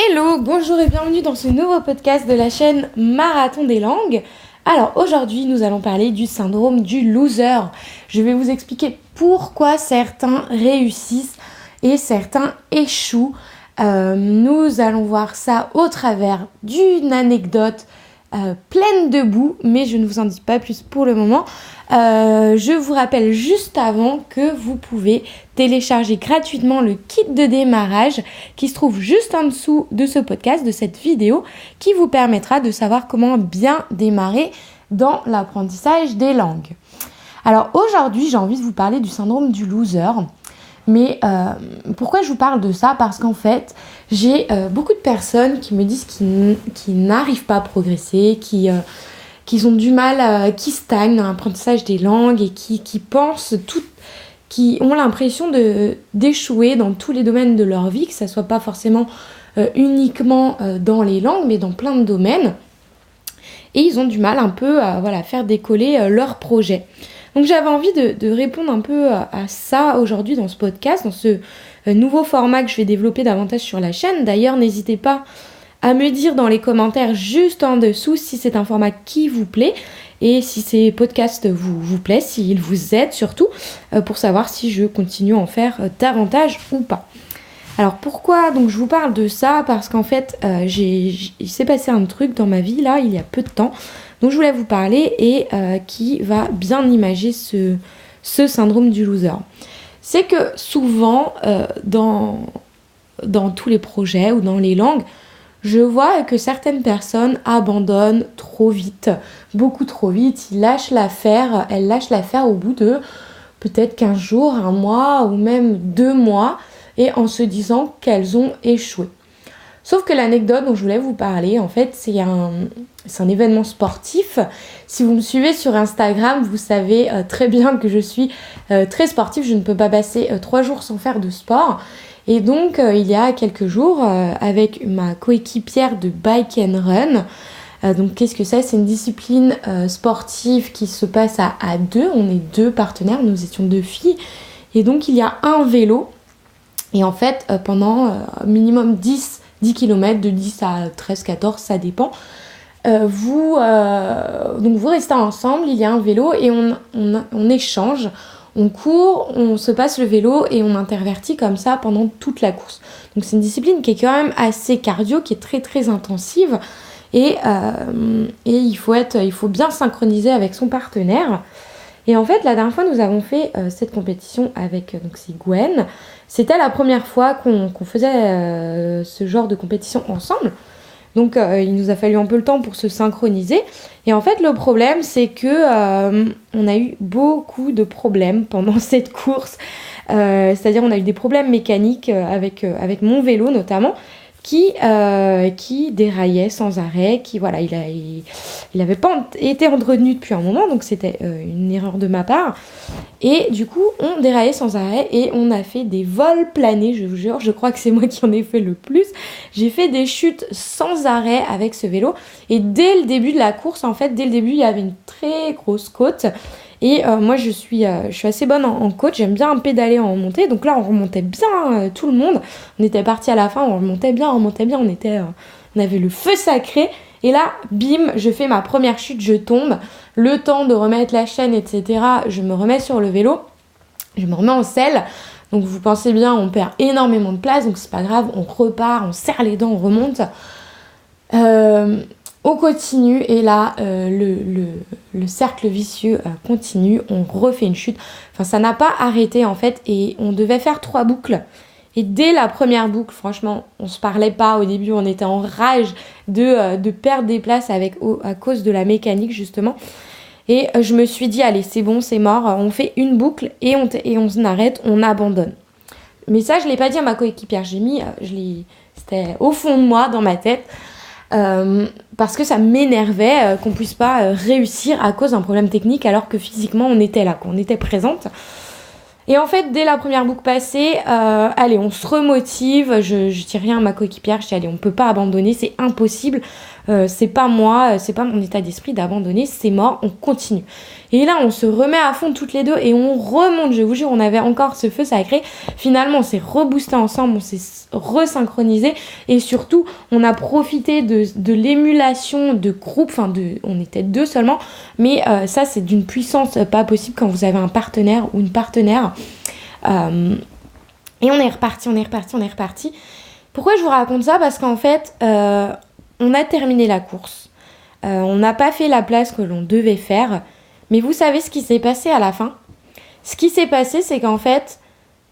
Hello, bonjour et bienvenue dans ce nouveau podcast de la chaîne Marathon des langues. Alors aujourd'hui nous allons parler du syndrome du loser. Je vais vous expliquer pourquoi certains réussissent et certains échouent. Nous allons voir ça au travers d'une anecdote pleine de boue, mais je ne vous en dis pas plus pour le moment. Je vous rappelle juste avant que vous pouvez télécharger gratuitement le kit de démarrage qui se trouve juste en dessous de ce podcast, de cette vidéo, qui vous permettra de savoir comment bien démarrer dans l'apprentissage des langues. Alors aujourd'hui, j'ai envie de vous parler du syndrome du loser. Mais pourquoi je vous parle de ça ? Parce qu'en fait, j'ai beaucoup de personnes qui me disent qu'ils n'arrivent pas à progresser, qui ont du mal, qui stagnent dans l'apprentissage des langues et qui pensent qui ont l'impression d'échouer dans tous les domaines de leur vie, que ça soit pas forcément uniquement dans les langues, mais dans plein de domaines. Et ils ont du mal un peu à faire décoller leur projet. Donc j'avais envie de répondre un peu à ça aujourd'hui dans ce podcast, dans ce nouveau format que je vais développer davantage sur la chaîne. D'ailleurs, n'hésitez pas à me dire dans les commentaires juste en dessous si c'est un format qui vous plaît et si ces podcasts vous plaisent, s'ils vous aident surtout, pour savoir si je continue à en faire davantage ou pas. Alors pourquoi donc je vous parle de ça ? Parce qu'en fait, il s'est passé un truc dans ma vie là, il y a peu de temps, dont je voulais vous parler et qui va bien imager ce syndrome du loser. C'est que souvent, dans tous les projets ou dans les langues, je vois que certaines personnes abandonnent trop vite, beaucoup trop vite, elles lâchent l'affaire au bout de peut-être 15 jours, un mois ou même 2 mois, et en se disant qu'elles ont échoué. Sauf que l'anecdote dont je voulais vous parler, en fait, c'est un événement sportif. Si vous me suivez sur Instagram, vous savez très bien que je suis très sportive. Je ne peux pas passer 3 jours sans faire de sport. Et donc, il y a quelques jours, avec ma coéquipière de Bike and Run, donc qu'est-ce que c'est ? C'est une discipline sportive qui se passe à 2. On est 2 partenaires, nous étions 2 filles. Et donc, il y a un vélo. Et en fait, pendant minimum 10 km, de 10 à 13, 14, ça dépend. Vous restez ensemble, il y a un vélo et on échange, on court, on se passe le vélo et on intervertit comme ça pendant toute la course. Donc c'est une discipline qui est quand même assez cardio, qui est très très intensive et il faut bien synchroniser avec son partenaire. Et en fait, la dernière fois, nous avons fait cette compétition avec c'est Gwen. C'était la première fois qu'on faisait ce genre de compétition ensemble. Donc, il nous a fallu un peu le temps pour se synchroniser. Et en fait, le problème, c'est que on a eu beaucoup de problèmes pendant cette course. C'est-à-dire, on a eu des problèmes mécaniques avec mon vélo notamment, qui déraillait sans arrêt, il avait pas été entretenu depuis un moment, donc c'était une erreur de ma part. Et du coup, on déraillait sans arrêt et on a fait des vols planés, je vous jure, je crois que c'est moi qui en ai fait le plus. J'ai fait des chutes sans arrêt avec ce vélo et dès le début de la course, en fait, il y avait une très grosse côte. Et moi, je suis assez bonne en côte, j'aime bien pédaler en montée. Donc là, on remontait bien tout le monde. On était partis à la fin, on remontait bien. On avait le feu sacré. Et là, bim, je fais ma première chute, je tombe. Le temps de remettre la chaîne, etc. Je me remets sur le vélo. Je me remets en selle. Donc vous pensez bien, on perd énormément de place. Donc c'est pas grave, on repart, on serre les dents, on remonte. On continue et là, le cercle vicieux continue, on refait une chute. Enfin, ça n'a pas arrêté en fait et on devait faire 3 boucles. Et dès la première boucle, franchement, on se parlait pas au début, on était en rage de perdre des places à cause de la mécanique justement. Et je me suis dit, allez, c'est bon, c'est mort, on fait une boucle et on arrête, on abandonne. Mais ça, je l'ai pas dit à ma coéquipière, c'était au fond de moi, dans ma tête. Parce que ça m'énervait qu'on puisse pas réussir à cause d'un problème technique alors que physiquement on était là, qu'on était présente. Et en fait, dès la première boucle passée, allez, on se remotive. Je dis rien à ma coéquipière. Je dis, allez, on peut pas abandonner, c'est impossible. C'est pas moi, c'est pas mon état d'esprit d'abandonner, c'est mort, on continue. Et là, on se remet à fond toutes les deux et on remonte. Je vous jure, on avait encore ce feu sacré. Finalement, on s'est reboosté ensemble, on s'est resynchronisé et surtout, on a profité de l'émulation de groupe. On était 2 seulement, mais ça, c'est d'une puissance pas possible quand vous avez un partenaire ou une partenaire. Et on est reparti. Pourquoi je vous raconte ça? Parce qu'en fait, on a terminé la course. On n'a pas fait la place que l'on devait faire. Mais vous savez ce qui s'est passé à la fin? Ce qui s'est passé, c'est qu'en fait,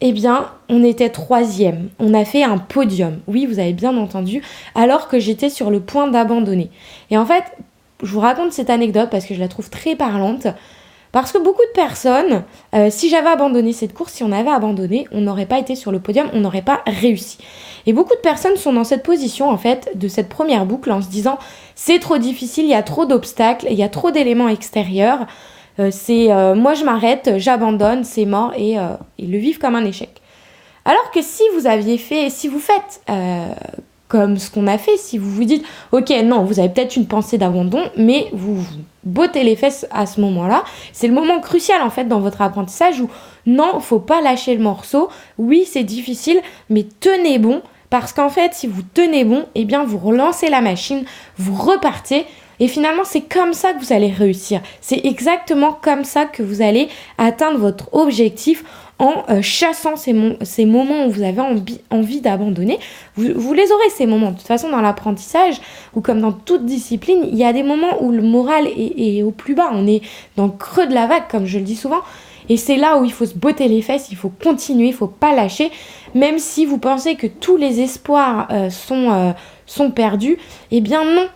on était 3e. On a fait un podium. Oui, vous avez bien entendu. Alors que j'étais sur le point d'abandonner. Et en fait, je vous raconte cette anecdote parce que je la trouve très parlante. Parce que beaucoup de personnes, si j'avais abandonné cette course, si on avait abandonné, on n'aurait pas été sur le podium, on n'aurait pas réussi. Et beaucoup de personnes sont dans cette position, en fait, de cette première boucle, en se disant « c'est trop difficile, il y a trop d'obstacles, il y a trop d'éléments extérieurs, moi je m'arrête, j'abandonne, c'est mort, et le vivre comme un échec ». Alors que si vous faites comme ce qu'on a fait, si vous vous dites « ok, non, vous avez peut-être une pensée d'abandon, mais vous bottez les fesses à ce moment-là », c'est le moment crucial en fait dans votre apprentissage où non, faut pas lâcher le morceau, oui, c'est difficile, mais tenez bon, parce qu'en fait, si vous tenez bon, vous relancez la machine, vous repartez, et finalement, c'est comme ça que vous allez réussir. C'est exactement comme ça que vous allez atteindre votre objectif en chassant ces moments où vous avez envie d'abandonner. Vous les aurez, ces moments. De toute façon, dans l'apprentissage, ou comme dans toute discipline, il y a des moments où le moral est au plus bas. On est dans le creux de la vague, comme je le dis souvent. Et c'est là où il faut se botter les fesses, il faut continuer, il ne faut pas lâcher. Même si vous pensez que tous les espoirs sont perdus, non.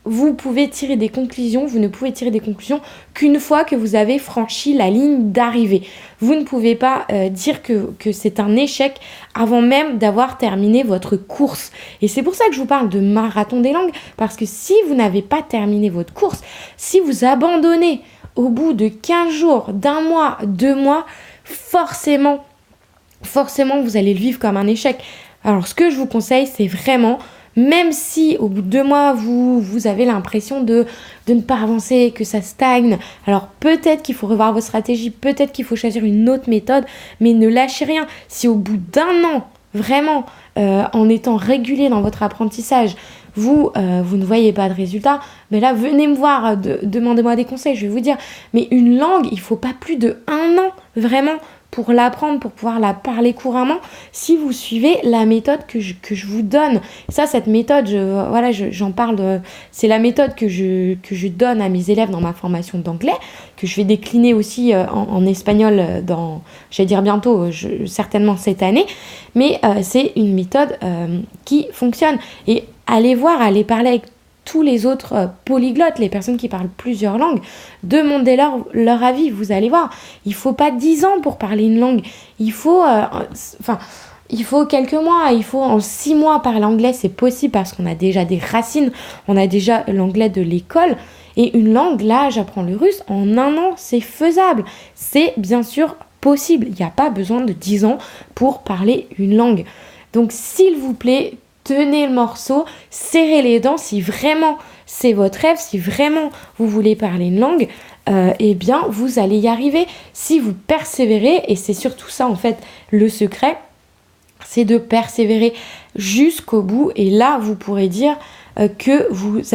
Vous pouvez tirer des conclusions, vous ne pouvez tirer des conclusions qu'une fois que vous avez franchi la ligne d'arrivée. Vous ne pouvez pas dire que c'est un échec avant même d'avoir terminé votre course. Et c'est pour ça que je vous parle de marathon des langues, parce que si vous n'avez pas terminé votre course, si vous abandonnez au bout de 15 jours, d'un mois, 2 mois, forcément, vous allez le vivre comme un échec. Alors, ce que je vous conseille, c'est vraiment... Même si au bout de 2 mois, vous avez l'impression de ne pas avancer, que ça stagne, alors peut-être qu'il faut revoir vos stratégies, peut-être qu'il faut choisir une autre méthode, mais ne lâchez rien. Si au bout d'1 an, vraiment, en étant régulier dans votre apprentissage, vous ne voyez pas de résultat, mais là, venez me voir, demandez-moi des conseils, je vais vous dire. Mais une langue, il ne faut pas plus de 1 an, vraiment, pour l'apprendre, pour pouvoir la parler couramment, si vous suivez la méthode que je vous donne. Ça, cette méthode, j'en parle, c'est la méthode que je donne à mes élèves dans ma formation d'anglais, que je vais décliner aussi en espagnol bientôt, certainement cette année, mais c'est une méthode qui fonctionne. Et allez parler avec tous les autres polyglottes, les personnes qui parlent plusieurs langues, demandez-leur leur avis, vous allez voir. Il ne faut pas 10 ans pour parler une langue. Il faut quelques mois, il faut en 6 mois parler anglais, c'est possible parce qu'on a déjà des racines, on a déjà l'anglais de l'école. Et une langue, là, j'apprends le russe, en 1 an, c'est faisable. C'est bien sûr possible. Il n'y a pas besoin de 10 ans pour parler une langue. Donc, s'il vous plaît, tenez le morceau, serrez les dents si vraiment c'est votre rêve, si vraiment vous voulez parler une langue, vous allez y arriver. Si vous persévérez, et c'est surtout ça en fait le secret, c'est de persévérer jusqu'au bout et là vous pourrez dire que vous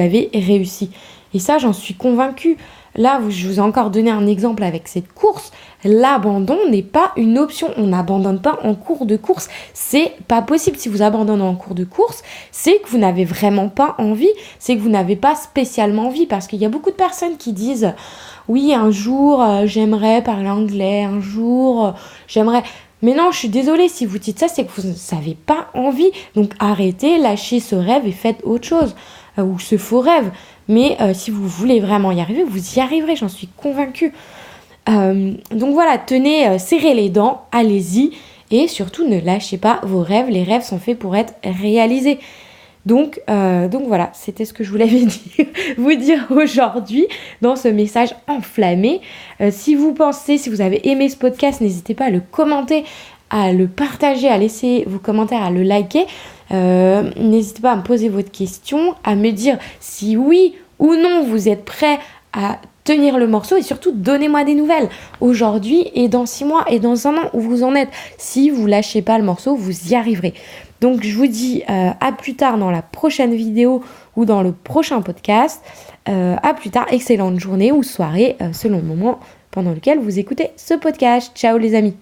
avez réussi. Et ça, j'en suis convaincue. Là, je vous ai encore donné un exemple avec cette course. L'abandon n'est pas une option. On n'abandonne pas en cours de course. C'est pas possible. Si vous abandonnez en cours de course, c'est que vous n'avez vraiment pas envie. C'est que vous n'avez pas spécialement envie. Parce qu'il y a beaucoup de personnes qui disent « Oui, un jour, j'aimerais parler anglais. Un jour, j'aimerais... » Mais non, je suis désolée. Si vous dites ça, c'est que vous n'avez pas envie. Donc, arrêtez, lâchez ce rêve et faites autre chose. Ou ce faux rêve. Mais si vous voulez vraiment y arriver, vous y arriverez, j'en suis convaincue. Donc voilà, tenez, serrez les dents, allez-y. Et surtout, ne lâchez pas vos rêves. Les rêves sont faits pour être réalisés. Donc voilà, c'était ce que je voulais vous dire aujourd'hui dans ce message enflammé. Si vous avez aimé ce podcast, n'hésitez pas à le commenter, à le partager, à laisser vos commentaires, à le liker. N'hésitez pas à me poser votre question, à me dire si oui ou non vous êtes prêt à tenir le morceau et surtout donnez-moi des nouvelles aujourd'hui et dans 6 mois et dans 1 an où vous en êtes. Si vous lâchez pas le morceau, vous y arriverez. Donc je vous dis à plus tard dans la prochaine vidéo ou dans le prochain podcast. À plus tard, excellente journée ou soirée selon le moment pendant lequel vous écoutez ce podcast. Ciao les amis.